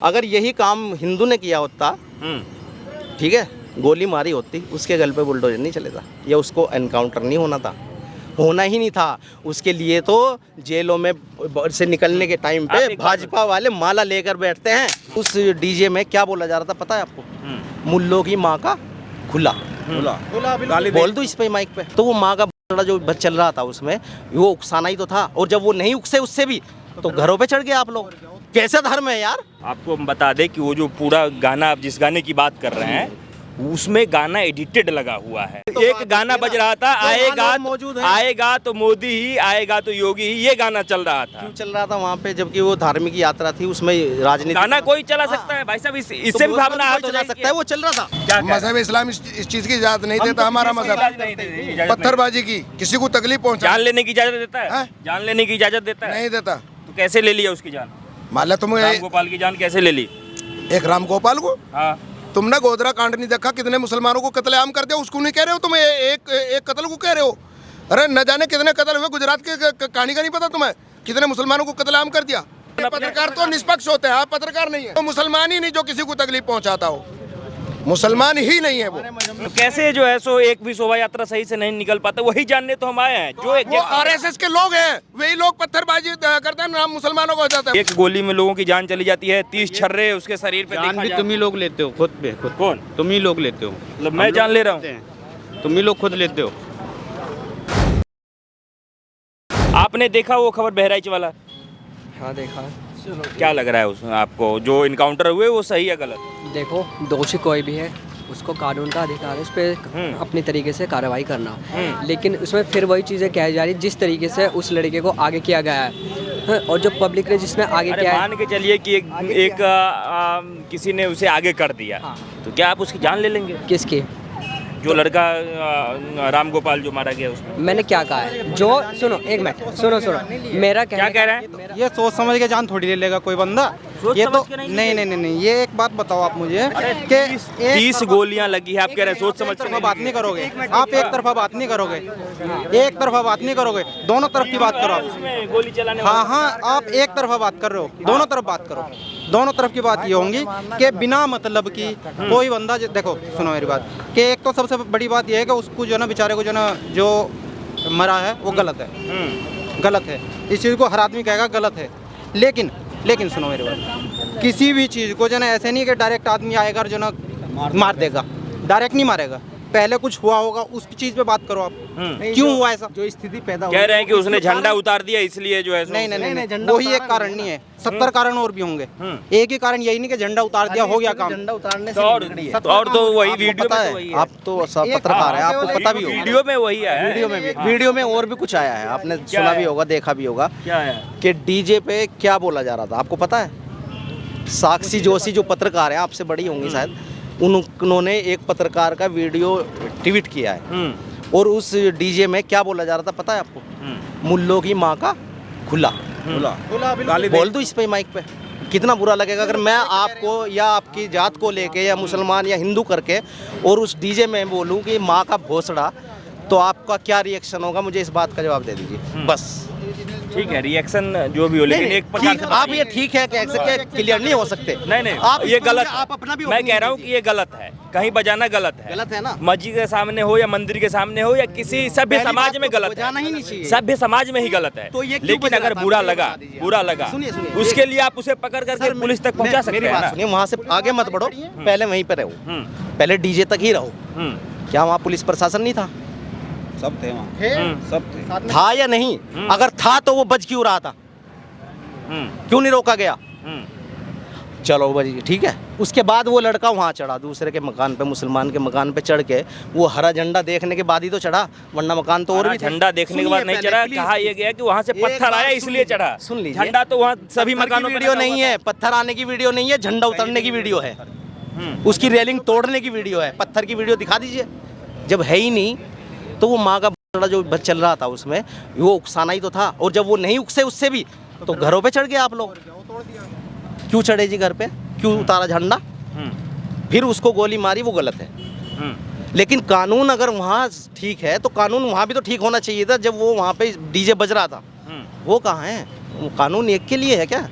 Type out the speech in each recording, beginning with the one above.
अगर यही काम हिंदू ने किया होता, ठीक है, गोली मारी होती, उसके गल पे बुलडोजर नहीं चलेगा या उसको एनकाउंटर नहीं होना था, होना ही नहीं था। उसके लिए तो जेलों में से निकलने के टाइम पे भाजपा वाले माला लेकर बैठते हैं। उस डीजे में क्या बोला जा रहा था पता है आपको? मुल्लों की माँ का खुला बोल दो इस पे माइक पे। तो वो माँ का जो चल रहा था उसमें वो उकसाना ही तो था, और जब वो नहीं उकसे उससे भी तो घरों पे चढ़ गए आप लोग। कैसा धर्म है यार? आपको हम बता दें कि वो जो पूरा गाना, आप जिस गाने की बात कर रहे हैं, उसमें गाना एडिटेड लगा हुआ है। तो एक गाना बज रहा था, आएगा तो मोदी ही, आएगा तो योगी ही, ये गाना चल रहा था। क्यों चल रहा था वहाँ पे? जबकि वो धार्मिक यात्रा थी, उसमें राजनीति गाना कोई चला सकता है भाई साहब, इससे भी भावना हाथ हो चला सकता है। वो चल रहा था। मजहब इस्लाम इस चीज की इजाजत नहीं देता। हमारा मजहब पत्थरबाजी की, किसी को तकलीफ पहुंचा, जान लेने की इजाजत देता है? जान लेने की इजाजत देता है? नहीं देता। तो कैसे ले लिया उसकी जान? मान लो तुम राम गोपाल की जान कैसे ले ली? एक राम गोपाल को, हाँ, तुमने गोधरा कांड नहीं देखा? कितने मुसलमानों को कत्लेआम कर दिया, उसको नहीं कह रहे हो तुम? एक कत्ल को कह रहे हो? अरे न जाने कितने कत्ल हुए गुजरात के, कहानी का नहीं पता तुम्हें? कितने मुसलमानों को कत्लेआम कर दिया। पत्रकार तो निष्पक्ष होते हैं, आप पत्रकार नहीं है। तो मुसलमान ही नहीं जो किसी को तकलीफ पहुंचाता हो, मुसलमान ही नहीं है वो। तो कैसे जो है सो एक भी शोभा यात्रा सही से नहीं निकल पाता? वही जानने तो हम आए हैं। जो आरएसएस के लोग हैं, वही लोग पत्थरबाजी करते हैं, नाम मुसलमानों को हो जाता है। एक गोली में लोगों की जान चली जाती है, 30 छर्रे उसके शरीर पे जान भी तुम ही लोग लेते हो खुद पे। खुद कौन? तुम ही लोग लेते हो। मतलब मैं जान ले रहा हूँ? तुम ही लोग खुद लेते हो। आपने देखा वो खबर बहराइच वाला? हाँ देखा। क्या लग रहा है उसमें आपको? जो इनकाउंटर हुए वो सही है गलत? देखो, दोषी कोई भी है उसको कानून का अधिकार है उस पर अपनी तरीके से कार्रवाई करना, लेकिन उसमें फिर वही चीज़ें कही जा रही जिस तरीके से उस लड़के को आगे किया गया है, और जो पब्लिक ने जिसने आगे किया है। मान के चलिए कि किसी ने उसे आगे कर दिया, हाँ। तो क्या आप उसकी जान ले लेंगे? किसकी? जो लड़का राम गोपाल जो मारा गया उसमें। मैंने क्या कहा है? जो सुनो, एक मिनट सुनो, मेरा क्या कह रहा है? ये सोच समझ के जान थोड़ी ले लेगा कोई बंदा। ये तो नहीं, ये एक बात बताओ आप मुझे कि 30 गोलियां लगी है, आप कह रहे हैं सोच समझ के बात नहीं करोगे आप। एक तरफा बात नहीं करोगे, एक तरफा बात नहीं करोगे, दोनों तरफ की बात करो आप। गोली चलाने हाँ, आप एक तरफा बात कर रहे हो, दोनों तरफ बात करो। दोनों तरफ की बात ये होंगी कि बिना मतलब की कोई बंदा देखो, सुनो मेरी बात, कि एक तो सबसे बड़ी बात ये है कि उसको जो ना बेचारे को जो मरा है वो गलत है, गलत है। इस चीज़ को हर आदमी कहेगा गलत है, लेकिन सुनो मेरी बात, किसी भी चीज़ को जो ना ऐसे नहीं कि डायरेक्ट आदमी आएगा और जो ना मार देगा, डायरेक्ट नहीं मारेगा। पहले कुछ हुआ होगा, उस चीज पे बात करो आप। क्यों हुआ ऐसा? जो स्थिति पैदा कह रहे हैं कि उसने झंडा उतार दिया इसलिए जो है। नहीं, वही एक कारण नहीं है, 70 कारण और भी होंगे। एक ही कारण यही नहीं कि झंडा उतार दिया हो गया काम। झंडा उतारने से और तो वही वीडियो में वही है। आप तो सब पत्रकार है, आपको पता भी होगा। वीडियो में वही है, वीडियो में और भी कुछ आया है, आपने सुना भी होगा, देखा भी होगा। क्या है कि डीजे पे क्या बोला जा रहा था आपको पता है? साक्षी जोशी जो पत्रकार है, आपसे बड़ी होंगी शायद, उन्होंने एक पत्रकार का वीडियो ट्वीट किया है, और उस डीजे में क्या बोला जा रहा था पता है आपको? मुल्लों की माँ का खुला बोल दो इस पे माइक पे। कितना बुरा लगेगा अगर मैं आपको या आपकी जात को लेके या मुसलमान या हिंदू करके और उस डीजे में बोलूँ कि माँ का भोसड़ा, तो आपका क्या रिएक्शन होगा? मुझे इस बात का जवाब दे दीजिए बस। ठीक है, रिएक्शन जो भी हो, लेकिन एक प्रकार से आप ये ठीक है कह सकते, क्लियर नहीं हो सकते। नहीं, आप ये गलत, आप अपना भी मैं कह रहा हूँ कि ये गलत है, कहीं बजाना गलत है। गलत है ना? मस्जिद के सामने हो या मंदिर के सामने हो या किसी सभ्य समाज में गलत है, बजाना ही नहीं चाहिए। सभ्य समाज में ही गलत है। तो ये लेकिन अगर बुरा लगा उसके लिए आप उसे पकड़ करके पुलिस तक पहुंचा सकते हैं ना? सुनिए, वहाँ से आगे मत बढ़ो, पहले वहीं पे रहो, पहले डीजे तक ही रहो। क्या वहाँ पुलिस प्रशासन नहीं था? सब थे वहाँ, सब थे। था या नहीं? अगर था तो वो बज क्यों रहा था? क्यों नहीं रोका गया? चलो भाई ठीक है। उसके बाद वो लड़का वहाँ चढ़ा, दूसरे के मकान पे, मुसलमान के मकान पे चढ़ के वो हरा झंडा देखने के बाद ही तो चढ़ा, वरना मकान तो और भी झंडा देखने के बाद नहीं चढ़ा। कहा यह गया कि वहाँ से पत्थर आया इसलिए चढ़ा। सुन लीजिए, झंडा तो वहाँ सभी मकानों वीडियो नहीं है, पत्थर आने की वीडियो नहीं है, झंडा उतरने की वीडियो है, उसकी रेलिंग तोड़ने की वीडियो है। पत्थर की वीडियो दिखा दीजिए। जब है ही नहीं तो वो माँ का जो चल रहा था उसमें वो उकसाना ही तो था, और जब वो नहीं उकसे उससे भी तो घरों पे चढ़ गए आप लोग। क्यों चढ़े जी घर पे? क्यों उतारा झंडा? फिर उसको गोली मारी, वो गलत है। लेकिन कानून अगर वहाँ ठीक है तो कानून वहाँ भी तो ठीक होना चाहिए था। जब वो वहाँ पे डीजे बज रहा था, वो कहाँ है? वो कानून एक के लिए है क्या?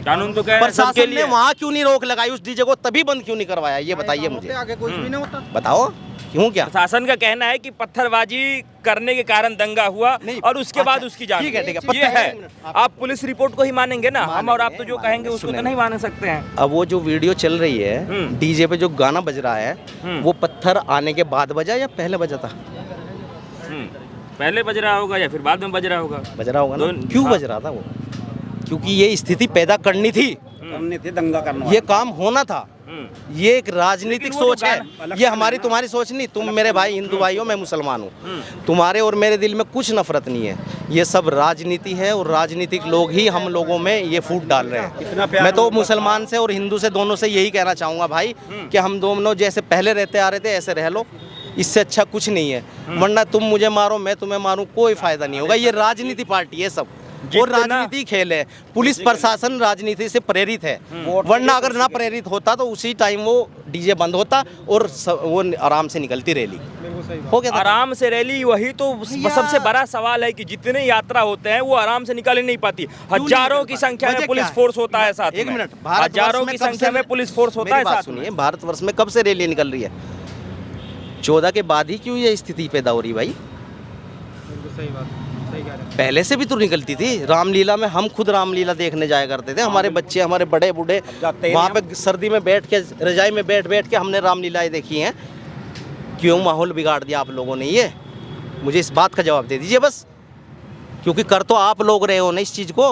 कानून तो कह रहे हैं सबके प्रशासन लिए ने वहाँ क्यों नहीं रोक लगाई उस डीजे को, तभी बंद क्यों नहीं करवाया, ये बताइए मुझे, आगे कुछ भी नहीं होता। बताओ क्यों क्या। प्रशासन का कहना है कि पत्थरबाजी करने के कारण दंगा हुआ नहीं, और उसके बाद अच्छा, उसकी जान ठीक है, ठीक है, गई। ये पत्थर- है, आप पुलिस रिपोर्ट को ही मानेंगे ना, हम और आप तो जो मानेंगे, कहेंगे उसको तो सुनेंगे। नहीं मान सकते हैं। अब वो जो वीडियो चल रही है डीजे पे जो गाना बज रहा है वो पत्थर आने के बाद बजा या पहले बजा था? पहले बज रहा होगा या फिर बाद में बज रहा होगा। बज रहा होगा ना, दोनों- क्यों हाँ। बज रहा था वो? क्योंकि ये स्थिति पैदा करनी थी, दंगा करना, ये काम होना था। ये एक राजनीतिक लेकिन वो सोच जो है, ये हमारी तुम्हारी सोच नहीं। तुम मेरे भाई हिंदू भाई हो, मैं मुसलमान हूँ, तुम्हारे और मेरे दिल में कुछ नफरत नहीं है। ये सब राजनीति है और राजनीतिक लोग ही हम लोगों में ये फूट डाल रहे हैं। मैं तो मुसलमान से और हिंदू से दोनों से यही कहना चाहूँगा भाई कि हम दोनों जैसे पहले रहते आ रहे थे ऐसे रह लो, इससे अच्छा कुछ नहीं है। वरना तुम मुझे मारो मैं तुम्हें मारूं, कोई फायदा नहीं होगा। ये राजनीति पार्टी है सब, और राजनीति खेल है। पुलिस प्रशासन राजनीति से प्रेरित है, वरना अगर ना प्रेरित होता तो उसी टाइम वो डीजे बंद होता और वो आराम से निकलती रैली हो गया था। आराम से रैली, वही तो सबसे बड़ा सवाल है कि जितने यात्रा होते हैं वो आराम से निकल ही नहीं पाती। हजारों की संख्या में वजह पुलिस क्या है? फोर्स होता है साथ एक में। मिनट, हजारों की संख्या में पुलिस फोर्स होता है साथ में। सुनिए, भारतवर्ष में कब से रैली निकल रही है? 14 के बाद ही क्यों ये स्थिति पैदा हो रही भाई? सही बात, सही कह रहे हैं। पहले से भी तो निकलती थी। रामलीला में हम खुद रामलीला देखने जाया करते थे, हमारे बच्चे, हमारे बड़े बूढ़े वहाँ पे सर्दी में बैठ के, रजाई में बैठ बैठ के हमने रामलीलाएं देखी हैं। क्यों माहौल बिगाड़ दिया आप लोगों ने? ये मुझे इस बात का जवाब दे दीजिए बस, क्योंकि कर तो आप लोग रहे हो ना इस चीज़ को,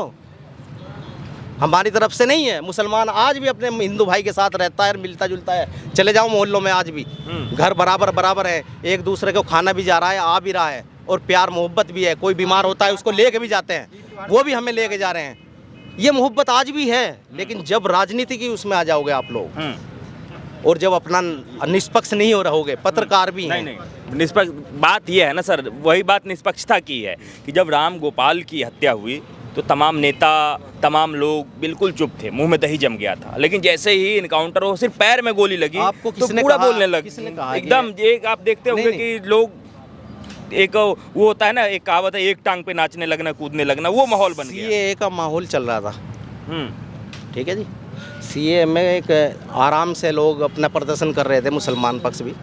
हमारी तरफ से नहीं है। मुसलमान आज भी अपने हिंदू भाई के साथ रहता है, मिलता जुलता है। चले जाओ मोहल्लों में, आज भी घर बराबर बराबर है, एक दूसरे को खाना भी जा रहा है, आ भी रहा है, और प्यार मोहब्बत भी है। कोई बीमार होता है उसको लेके भी जाते हैं, वो भी हमें लेके जा रहे हैं। ये मोहब्बत आज भी है। लेकिन जब राजनीति की उसमें आ जाओगे आप लोग, और जब अपना निष्पक्ष नहीं हो रहोगे, पत्रकार भी हैं। नहीं, निष्पक्ष बात ये है ना सर, वही बात निष्पक्षता की है कि जब राम गोपाल की हत्या हुई तो तमाम नेता, तमाम लोग बिल्कुल चुप थे, मुंह में दही जम गया था। लेकिन जैसे ही इनकाउंटर हो, सिर्फ पैर में गोली लगी आपको तो किसने पूरा कहा? बोलने लगे किसने कहा एकदम। एक आप देखते होंगे नहीं। कि लोग, एक वो होता है ना, एक कहावत है, एक टांग पे नाचने लगना, कूदने लगना, वो माहौल बन गया। सीएए का माहौल चल रहा था, हम्म, ठीक है जी। सीएए में एक आराम से लोग अपना प्रदर्शन कर रहे थे, मुसलमान पक्ष भी।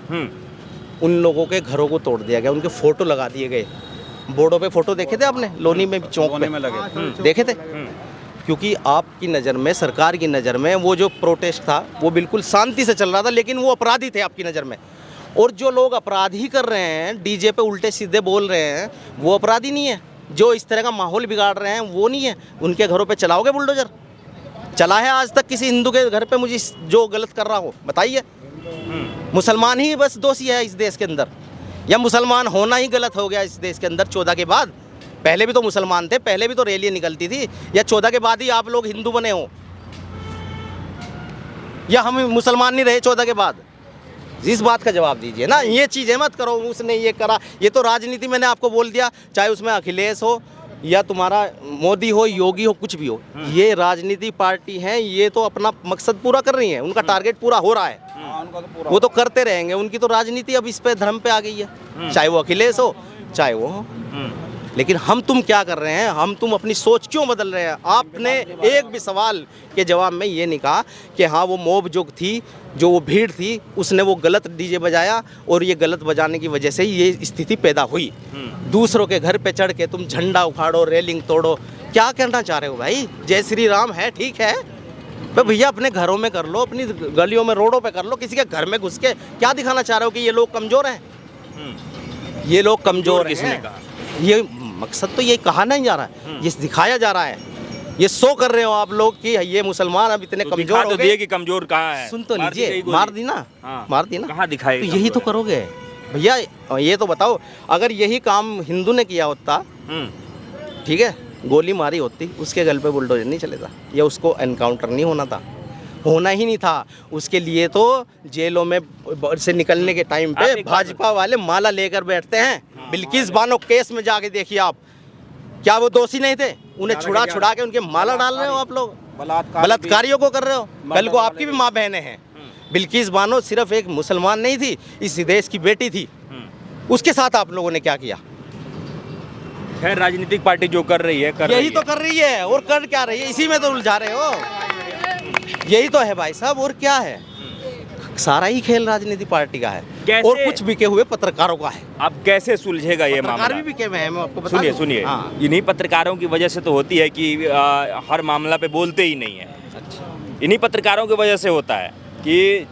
उन लोगों के घरों को तोड़ दिया गया, उनके फोटो लगा दिए गए। बोर्डों पे फोटो देखे थे आपने? लोनी में चौक में लगे देखे थे? क्योंकि आपकी नज़र में, सरकार की नज़र में वो जो प्रोटेस्ट था वो बिल्कुल शांति से चल रहा था, लेकिन वो अपराधी थे आपकी नज़र में। और जो लोग अपराधी कर रहे हैं, डीजे पे उल्टे सीधे बोल रहे हैं, वो अपराधी नहीं है। जो इस तरह का माहौल बिगाड़ रहे हैं वो नहीं है। उनके घरों पे चलाओगे बुलडोजर? चला है आज तक किसी हिंदू के घर पे मुझे जो गलत कर रहा हो बताइए? मुसलमान ही बस दोषी है इस देश के अंदर, या मुसलमान होना ही गलत हो गया इस देश के अंदर 14 के बाद? पहले भी तो मुसलमान थे, पहले भी तो रैलियां निकलती थी, या 14 के बाद ही आप लोग हिंदू बने हो? या हम मुसलमान नहीं रहे 14 के बाद? इस बात का जवाब दीजिए ना। ये चीज़ें मत करो, उसने ये करा, ये तो राजनीति। मैंने आपको बोल दिया, चाहे उसमें अखिलेश हो या तुम्हारा मोदी हो, योगी हो, कुछ भी हो, ये राजनीति पार्टी है, ये तो अपना मकसद पूरा कर रही है, उनका टारगेट पूरा हो रहा है, वो तो करते रहेंगे। उनकी तो राजनीति अब इस पे धर्म पे आ गई है, चाहे वो अखिलेश हो चाहे वो हो। लेकिन हम तुम क्या कर रहे हैं? हम तुम अपनी सोच क्यों बदल रहे हैं? आपने एक भी सवाल के जवाब में ये नहीं कहा कि हाँ वो मॉब जो थी, जो वो भीड़ थी, उसने वो गलत डीजे बजाया और ये गलत बजाने की वजह से ये स्थिति पैदा हुई। दूसरों के घर पे चढ़ के तुम झंडा उखाड़ो, रेलिंग तोड़ो, क्या करना चाह रहे हो भाई? जय श्री राम है, ठीक है भैया, अपने घरों में कर लो, अपनी गलियों में, रोडों पे कर लो। किसी के घर में घुस के क्या दिखाना चाह रहे हो कि ये लोग कमज़ोर हैं? ये लोग कमज़ोर किसने कहा? ये मकसद तो ये कहा नहीं जा रहा है, ये दिखाया जा रहा है। ये शो कर रहे हो आप लोग कि ये मुसलमान अब इतने तो कमज़ोर तो हो दिए गए। कि कमजोर कहाँ है? सुन तो मार दी लीजिए, गई गोली। मार दी ना, हाँ। मार दी ना। कहाँ दिखाए? तो यही तो करोगे भैया। ये तो बताओ, अगर यही काम हिंदू ने किया होता, ठीक है, गोली मारी होती, उसके गल पे बुलडोजर नहीं चलेगा, या उसको एनकाउंटर नहीं होना था, होना ही नहीं था। उसके लिए तो जेलों में से निकलने के टाइम पे भाजपा वाले माला लेकर बैठते हैं। बिल्किस बानो केस में जाके देखिए आप, क्या वो दोषी नहीं थे? उन्हें छुड़ा छुड़ा के उनके माला डाल रहे हो आप लोग, बलात्कारियों को कर रहे हो। कल को आपकी भी माँ बहनें हैं। बिल्किस बानो सिर्फ एक मुसलमान नहीं थी, इस देश की बेटी थी। उसके साथ आप लोगों ने क्या किया? खैर, राजनीतिक पार्टी जो कर रही है, यही तो कर रही है, और कर क्या रही है? इसी में तो उलझा रहे हो। यही तो है भाई साहब, और क्या है? सारा ही खेल राजनीति पार्टी का है कैसे- और कुछ बिके हुए पत्रकारों का है। अब कैसे सुलझेगा ये पत्रकार मामला? भी बिके हुए हैं, मैं आपको बता सुनिए दूं। सुनिए, हाँ। इन्हीं पत्रकारों की वजह से तो होती है कि हर मामला पे बोलते ही नहीं है। इन्हीं पत्रकारों की वजह से होता है कि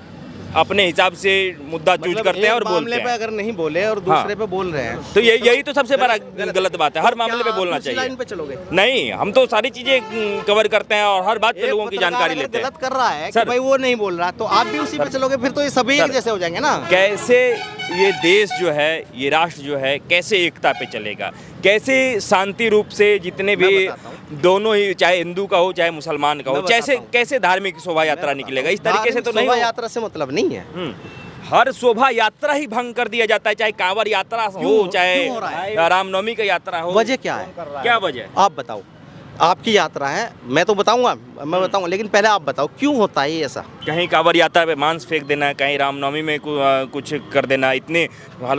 अपने हिसाब से मुद्दा चूज मतलब करते हैं एक और मामले बोलते पे हैं। अगर नहीं बोले और दूसरे पे बोल रहे हैं तो यही तो सबसे बड़ा गलत बात है, हर मामले पे क्या बोलना आप उसी चाहिए। लाइन पे चलोगे? नहीं, हम तो सारी चीजें कवर करते हैं और हर बात पे एक लोगों की पत्रकार जानकारी अगर लेते हैं। गलत कर रहा है कि सर। भाई वो नहीं बोल रहा, तो आप भी उसी पे चलोगे, फिर तो ये सभी एक जैसे हो जाएंगे ना। कैसे ये देश जो है, ये राष्ट्र जो है, कैसे एकता पे चलेगा, कैसे शांति रूप से जितने भी मैं बताता हूँ। दोनों ही, चाहे हिंदू का हो चाहे मुसलमान का हो, मैं बताता कैसे हूँ। कैसे धार्मिक शोभा यात्रा निकलेगा? इस तरीके से तो नहीं शोभा हो। यात्रा से मतलब नहीं है। हर शोभा यात्रा ही भंग कर दिया जाता है, चाहे कांवड़ यात्रा हो, क्यों हो चाहे रहा है? रामनवमी का यात्रा हो। वजह क्या है? क्या वजह? आप बताओ। आपकी यात्रा है, मैं तो बताऊंगा, मैं बताऊंगा, लेकिन पहले आप बताओ क्यों होता है ये ऐसा? कहीं कांवड़ यात्रा पे मांस फेंक देना, कहीं रामनवमी में कुछ कर देना, इतने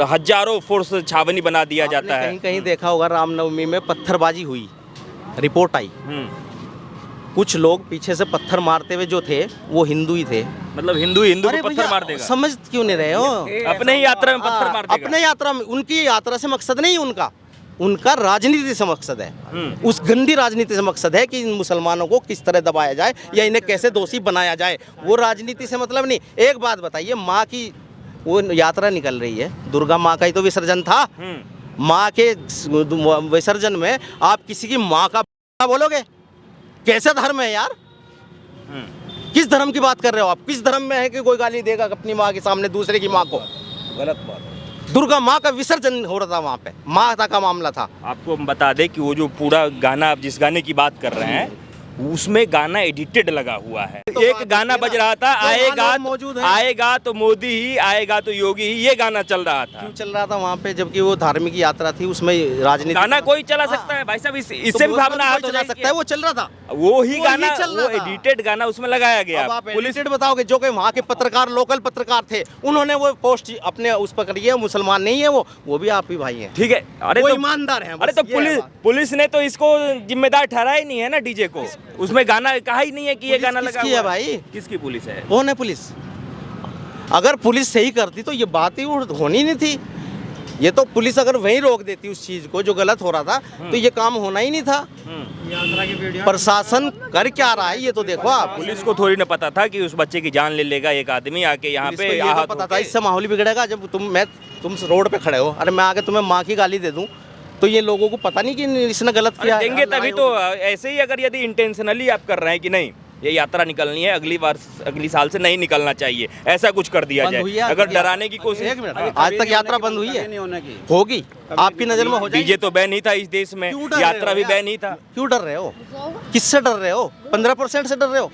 हजारों फोर्स छावनी बना दिया जाता है। कहीं कहीं देखा होगा रामनवमी में पत्थरबाजी हुई, रिपोर्ट आई, कुछ लोग पीछे से पत्थर मारते हुए जो थे वो हिंदू ही थे। मतलब हिंदू हिंदू अरे को पत्थर भैया, मार देगा? समझ क्यों नहीं रहे हो? अपने ही यात्रा में पत्थर मार देगा? अपने यात्रा में, उनकी यात्रा से मकसद नहीं उनका, उनका राजनीति से मकसद है। उस गंदी राजनीति से मकसद है कि इन मुसलमानों को किस तरह दबाया जाए या इन्हें कैसे दोषी बनाया जाए, वो राजनीति से मतलब नहीं। एक बात बताइए, माँ की वो यात्रा निकल रही है, दुर्गा माँ का ही तो विसर्जन था। माँ के विसर्जन में आप किसी की माँ का बोलोगे? कैसा धर्म है यार? किस धर्म की बात कर रहे हो आप? किस धर्म में है कि कोई गाली देगा अपनी माँ के सामने दूसरे की माँ को? गलत बात। दुर्गा माँ का विसर्जन हो रहा था वहाँ पे, माता का मामला था। आपको हम बता दें कि वो जो पूरा गाना, आप जिस गाने की बात कर रहे हैं, उसमें गाना एडिटेड लगा हुआ है। एक गाना बज रहा था, आएगा तो मोदी ही, आएगा तो योगी ही, ये गाना चल रहा था। क्यों चल रहा था वहाँ पे, जबकि वो धार्मिक यात्रा थी, उसमें राजनीति गाना कोई चला सकता है भाई साहब, इससे भी भावना हाथ हो चला सकता है, वो चल रहा था। वो ही गाना, चल रहा वो था। एडिटेड गाना उसमें लगाया गया। अब आप एडिटेड बताओगे? जो कि वहाँ के पत्रकार, लोकल पत्रकार थे, उन्होंने वो पोस्ट अपने उस पर करी है। मुसलमान नहीं है वो भी आप ही भाई हैं। ठीक है, अरे वो तो ईमानदार हैं। अरे तो पुलिस ने तो इसको जिम्मेदार ठहराया ही नहीं है ना, डीजे को। उसमें गाना कहा ही नहीं है कि ये गाना लगा किसकी हुआ है भाई? किसकी पुलिस है? कौन है पुलिस? अगर पुलिस सही करती तो ये बात ही होनी नहीं थी। ये तो पुलिस अगर वहीं रोक देती उस चीज को जो गलत हो रहा था, तो ये काम होना ही नहीं था। प्रशासन कर क्या रहा है ये तो देखो आप। पुलिस को थोड़ी ना पता था कि उस बच्चे की जान ले लेगा एक आदमी आके यहाँ पुलिस पे। को ये तो पता था इससे माहौल बिगड़ेगा। जब तुम रोड पे खड़े हो, अरे मैं आके तुम्हें माँ की गाली दे दूं, तो ये लोगों को पता नहीं कि इसने गलत किया है। देंगे तभी तो। ऐसे ही अगर यदि इंटेंशनली आप कर रहे हैं कि नहीं ये यात्रा निकलनी है, अगली साल से नहीं निकलना चाहिए, ऐसा कुछ कर दिया बंद हुई जाए, है अगर यात्रा? डराने की कोशिश। एक मिनट, आज तक यात्रा बंद हुई है? होगी, आपकी नजर में हो जाएगी। डीजे तो बैन ही था इस देश में, क्यों डर रहे हो यात्रा भी यार? बैन ही था। क्यों डर रहे हो? किससे डर रहे हो? 15% से डर रहे हो?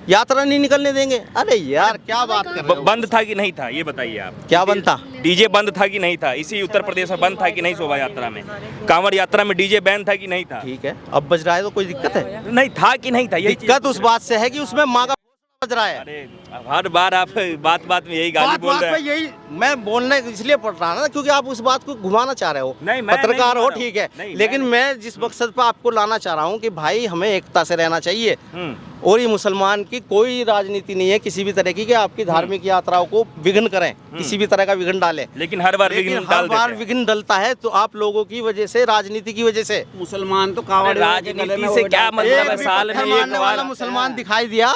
यात्रा नहीं निकलने देंगे? अरे यार क्या बात कर रहे हो? बंद था कि नहीं था ये बताइए आप। क्या बंद था? डीजे बंद था कि नहीं था? इसी उत्तर प्रदेश में बंद था कि नहीं? शोभा यात्रा में, कांवड़ यात्रा में डीजे बैन था कि नहीं था? ठीक है, अब बज रहा है तो कोई दिक्कत है? नहीं था कि नहीं था? ये दिक्कत उस बात से है कि उसमें माँ का बज रहा है। अरे हर बार आप बात में यही गाली बोल रहे हैं। यही मैं बोलने इसलिए पड़ रहा ना, क्योंकि आप उस बात को घुमाना चाह रहे हो। नहीं, मैं पत्रकार नहीं हो, घुमा रहा ठीक है, हूं। नहीं, लेकिन मैं जिस मकसद पर आपको लाना चाह रहा हूँ कि भाई हमें एकता से रहना चाहिए। और ये मुसलमान की कोई राजनीति नहीं है किसी भी तरह की कि आपकी धार्मिक यात्राओं को विघ्न करें, किसी भी तरह का विघ्न डालें। लेकिन हर बार विघ्न डाल देते हैं। विघ्न डलता है तो आप लोगों की वजह से, राजनीति की वजह से। मुसलमान तो अरे राजनीति से क्या मतलब है? एक साल पत्थर में मारने एक वाला बार मुसलमान दिखाई दिया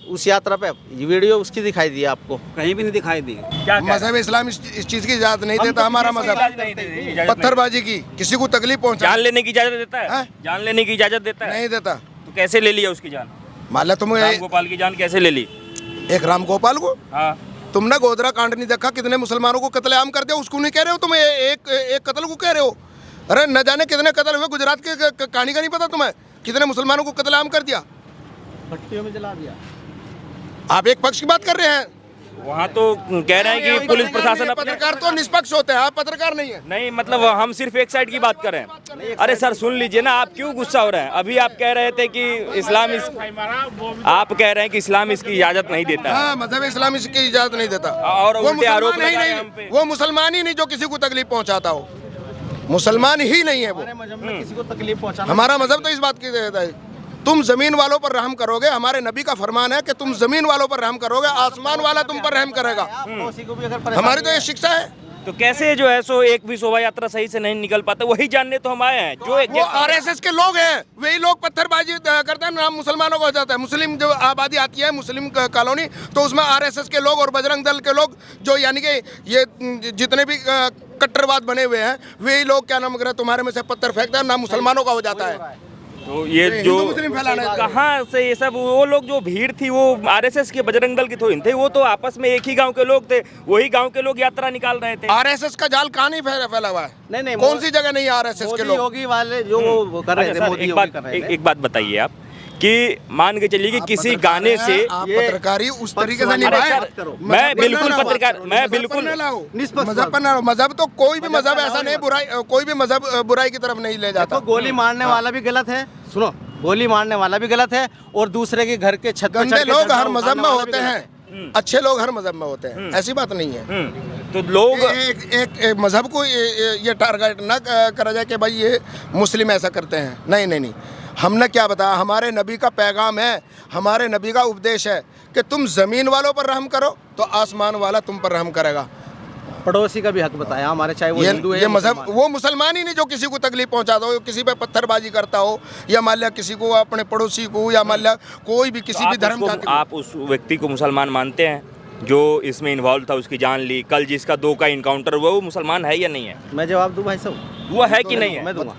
उस यात्रा पे? ये वीडियो उसकी दिखाई दी आपको? कहीं भी नहीं दिखाई दी। क्या मजहब इस्लाम इस चीज की इजाजत नहीं देता। हमारा मजहब पत्थरबाजी की, किसी को तकलीफ पहुंचा जान लेने की इजाजत देता है? हैं? जान लेने की इजाजत देता है? नहीं देता। तो कैसे ले लिया उसकी जान? मान लो तुम राम गोपाल की जान कैसे ले ली? एक राम गोपाल को, हाँ, तुमने गोधरा कांड नहीं देखा? कितने मुसलमानों को कत्लेआम कर दिया, उसको नहीं कह रहे हो तुम? एक कत्ल को कह रहे हो? अरे न जाने कितने कत्ल हुए गुजरात के, कहानी का नहीं पता तुम्हें? कितने मुसलमानों को कत्लेआम कर दिया, भट्टियों में जला दिया। आप एक पक्ष की बात कर रहे हैं। वहाँ तो कह रहे हैं कि पुलिस प्रशासन अपने पत्रकार तो निष्पक्ष होते हैं, आप पत्रकार नहीं है। नहीं, मतलब हम सिर्फ एक साइड की बात कर रहे हैं। अरे सर सुन लीजिए ना, आप क्यों गुस्सा हो रहे हैं? अभी आप कह रहे थे कि आप कह रहे हैं कि इस्लाम इसकी इजाजत नहीं देता है। हाँ, मजहब इस्लाम इसकी इजाजत नहीं देता। और वो उल्टे आरोप मुसलमान ही लगाए नहीं, हम पे। वो मुसलमान ही नहीं जो किसी को तकलीफ पहुंचाता हो। मुसलमान ही नहीं है वो। मजहब में किसी को तकलीफ पहुंचाना। हमारा मजहब तो इस बात की देता है। तुम जमीन वालों पर रहम करोगे, हमारे नबी का फरमान है कि तुम जमीन वालों पर रहम करोगे, आसमान वाला तुम पर रहम करेगा। हमारी तो ये शिक्षा है। तो कैसे जो है सो एक भी शोभा यात्रा सही से नहीं निकल पाता, वही जानने तो हम आए हैं। जो एक वो आरएसएस के लोग हैं, वही लोग पत्थरबाजी करते हैं, नाम मुसलमानों को हो जाता है। मुस्लिम जो आबादी आती है, मुस्लिम कॉलोनी, तो उसमें आरएसएस के लोग और बजरंग दल के लोग, जो यानी कि ये जितने भी कट्टरवाद बने हुए हैं, वही लोग क्या नाम कर तुम्हारे में से पत्थर फेंकते हैं, नाम मुसलमानों का हो जाता है। तो ये जो कहाँ से ये सब, वो लोग जो भीड़ थी वो आरएसएस के बजरंग दल के तो थे, वो तो आपस में एक ही गांव के लोग थे, वही गांव के लोग यात्रा निकाल रहे थे। आरएसएस का जाल कहाँ नहीं फैला हुआ है? नहीं कौन सी जगह नहीं है आरएसएस के लोग? योगी वाले जो वो कर रहे थे, मोदी योगी कर रहे थे। एक बात बताइए आप कि मान के चलिए कि किसी गाने से आप पत्रकारी उस तरीके से निभाए। मैं बिल्कुल पत्रकार, मैं बिल्कुल मजहब पर ना लाओ। मजहब तो कोई भी मजहब ऐसा नहीं, बुराई कोई भी मजहब बुराई की तरफ नहीं ले जाता। गोली मारने वाला भी गलत है, सुनो, गोली मारने वाला भी गलत है, और दूसरे के घर के छत पे गंदे लोग हर मजहब में होते हैं, अच्छे लोग हर मजहब में होते हैं, ऐसी बात नहीं है। तो लोग एक मजहब को ये टारगेट ना करा जाए कि भाई ये मुस्लिम ऐसा करते हैं। नहीं नहीं नहीं, हमने क्या बताया? हमारे नबी का पैगाम है, हमारे नबी का उपदेश है कि तुम ज़मीन वालों पर रहम करो तो आसमान वाला तुम पर रहम करेगा। पड़ोसी का भी हक बताया हमारे, चाहे वो हिंदू है, ये मजहब, वो मुसलमान ही नहीं जो किसी को तकलीफ पहुंचाता हो, किसी पे पत्थरबाजी करता हो, या मान लिया किसी को अपने पड़ोसी को, या मान लिया कोई भी किसी भी धर्म जाति को। आप उस व्यक्ति को मुसलमान मानते हैं जो इसमें इन्वॉल्व था, उसकी जान ली, कल जिसका 2 का इनकाउंटर हुआ, वो मुसलमान है या नहीं है? मैं जवाब दूं भाई साहब? वो है कि नहीं है? मैं दूंगा।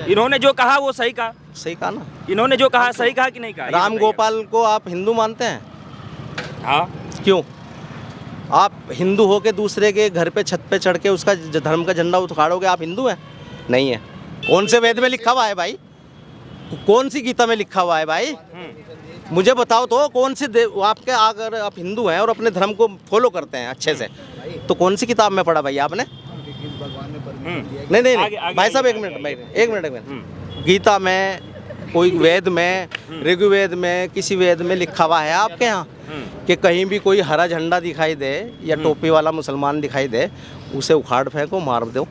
इन्होंने जो कहा वो सही कहा। सही कहा ना? इन्होंने जो कहा सही कहा कि नहीं कहा? राम गोपाल को आप हिंदू मानते हैं? हाँ। क्यों? आप हिंदू हो के दूसरे के घर पे छत पे चढ़ के उसका धर्म का झंडा उखाड़ोगे, आप हिंदू हैं? नहीं है। कौन से वेद में लिखा हुआ है भाई? कौन सी गीता में लिखा हुआ है भाई? मुझे बताओ तो, कौन सी आपके, अगर आप हिंदू हैं और अपने धर्म को फॉलो करते हैं अच्छे से, तो कौन सी किताब में पढ़ा भाई आपने? नहीं नहीं नहीं भाई साहब, एक मिनट। गीता में, कोई वेद में, ऋग्वेद में, किसी वेद में लिखा हुआ है आपके यहाँ कि कहीं भी कोई हरा झंडा दिखाई दे या टोपी वाला मुसलमान दिखाई दे, उसे उखाड़ फेंको, मार दो?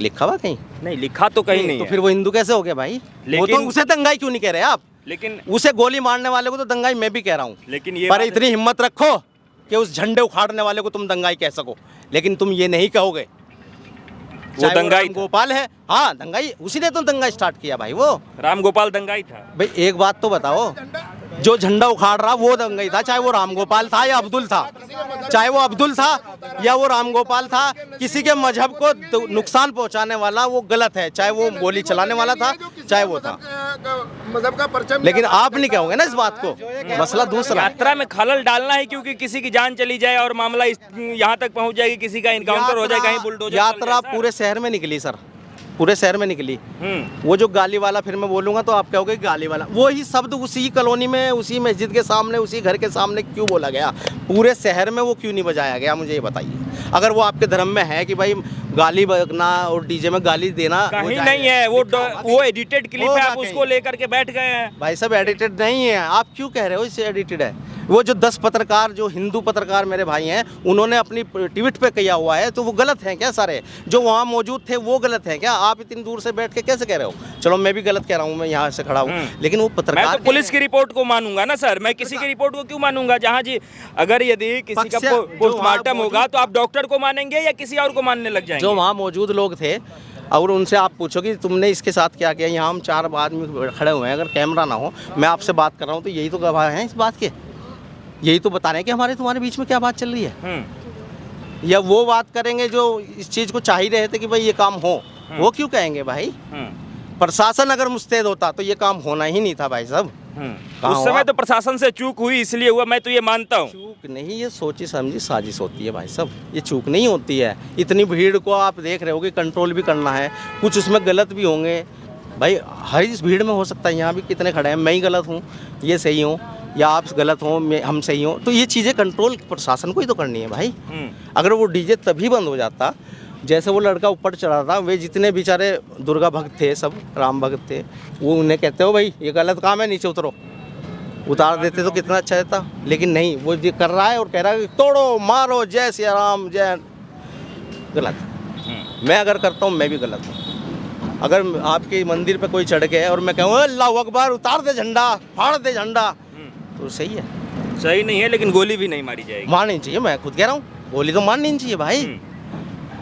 लिखा हुआ कहीं? नहीं लिखा तो कहीं नहीं तो है। फिर वो हिंदू कैसे हो गया भाई? वो तो उसे दंगाई क्यों नहीं कह रहे आप? लेकिन उसे गोली मारने वाले को तो दंगाई मैं भी कह रहा हूँ, लेकिन ये पर इतनी हिम्मत रखो कि उस झंडे उखाड़ने वाले को तुम दंगाई कह सको, लेकिन तुम ये नहीं कहोगे वो दंगाई राम गोपाल है। हाँ, दंगाई, उसी ने तो दंगा स्टार्ट किया भाई। वो राम गोपाल दंगाई था भाई। एक बात तो बताओ, जो झंडा उखाड़ रहा वो दंगाई था, चाहे वो राम गोपाल था या अब्दुल था, चाहे वो अब्दुल था या वो राम गोपाल था। किसी के मजहब को नुकसान पहुंचाने वाला वो गलत है, चाहे वो गोली चलाने वाला था, चाहे वो था। मजहब का परचम, लेकिन आप नहीं कहोगे ना इस बात को। मसला दूसरा, यात्रा में खलल डालना है, क्योंकि किसी की जान चली जाए और मामला यहाँ तक पहुँच जाएगी, किसी का इनकाउंटर हो जाए, कहीं बुलडोजर। यात्रा पूरे शहर में निकली सर, पूरे शहर में निकली। वो जो गाली वाला, फिर मैं बोलूंगा तो आप कहोगे गाली वाला, वो ही शब्द उसी कॉलोनी में, उसी मस्जिद के सामने, उसी घर के सामने क्यों बोला गया? पूरे शहर में वो क्यों नहीं बजाया गया? मुझे ये बताइए। अगर वो आपके धर्म में है कि भाई गाली बकना और डीजे में गाली देना, कहीं नहीं है। वो एडिटेड क्लिप है, आप उसको लेकर के बैठ गए हैं। भाई साहब एडिटेड नहीं है, आप क्यों कह रहे हो इससे एडिटेड है? वो जो 10 पत्रकार, जो हिंदू पत्रकार मेरे भाई हैं, उन्होंने अपनी ट्वीट पे किया हुआ है, तो वो गलत हैं क्या? सारे जो वहाँ मौजूद थे वो गलत हैं क्या? आप इतनी दूर से बैठ के कैसे कह रहे हो? चलो मैं भी गलत कह रहा हूँ, मैं यहाँ से खड़ा हूँ, लेकिन वो पत्रकार, मैं तो पुलिस की रिपोर्ट को मानूंगा ना सर, मैं किसी की रिपोर्ट को क्यों मानूंगा? जहाँ जी, अगर यदि किसी का पोस्टमार्टम होगा तो आप डॉक्टर को मानेंगे या किसी और को मानने लग जाएंगे? जो वहाँ मौजूद लोग थे और उनसे आप पूछो कि तुमने इसके साथ क्या किया। यहाँ हम 4 आदमी खड़े हुए हैं, अगर कैमरा ना हो, मैं आपसे बात कर रहा हूँ, तो यही तो गवाह हैं इस बात के, यही तो बता रहे हैं कि हमारे तुम्हारे बीच में क्या बात चल रही है। या वो बात करेंगे जो इस चीज़ को चाह ही रहे थे कि भाई ये काम हो, वो क्यों कहेंगे भाई? प्रशासन अगर मुस्तैद होता तो ये काम होना ही नहीं था भाई साहब। उस समय तो प्रशासन से चूक हुई, इसलिए हुआ, मैं तो ये मानता हूँ। चूक नहीं, ये सोची समझी साजिश होती है भाई साहब, ये चूक नहीं होती है। इतनी भीड़ को आप देख रहे हो कि कंट्रोल भी करना है, कुछ उसमें गलत भी होंगे भाई। हर इस भीड़ में हो सकता है, यहाँ भी कितने खड़े हैं, मैं ही गलत हूँ, ये सही हूँ, या आप गलत हो, मैं हम सही हो, तो ये चीज़ें कंट्रोल प्रशासन को ही तो करनी है भाई। अगर वो डीजे तभी बंद हो जाता, जैसे वो लड़का ऊपर चढ़ा था, वे जितने बेचारे दुर्गा भक्त थे, सब राम भक्त थे, वो उन्हें कहते हो भाई ये गलत काम है, नीचे उतरो, उतार देते तो कितना अच्छा रहता। लेकिन नहीं, वो ये कर रहा है और कह रहा है तोड़ो मारो जय श्री राम जय। गलत। मैं अगर करता हूँ मैं भी गलत हूँ। अगर आपके मंदिर पे कोई चढ़ के और मैं कहूँ अल्लाह अकबर, उतार दे झंडा, फाड़ दे झंडा, तो सही है? सही नहीं है, लेकिन गोली भी नहीं मारी जाएगी। मारनी चाहिए, मैं खुद कह रहा हूँ, गोली तो मारनी नहीं चाहिए भाई।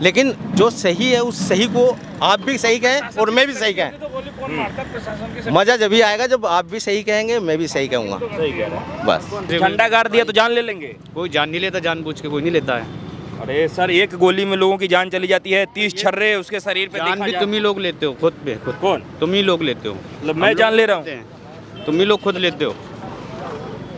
लेकिन जो सही है उस सही को आप भी सही कहें और मैं भी सही कहें। मजा जब भी आएगा जब आप भी सही कहेंगे, मैं भी सही कहूँगा। सही कह रहे हैं। बस झंडा गाड़ दिया तो जान ले लेंगे? कोई जान नहीं लेता, जानबूझ के कोई नहीं लेता है। अरे सर, एक गोली में लोगों की जान चली जाती है, 30 छर्रे उसके शरीर पे जान देखा भी जाए। तुम ही लोग लेते हो खुद पे खुद। कौन? तुम ही लोग लेते हो, मतलब मैं जान ले रहा हूँ? तुम ही लोग खुद लेते हो।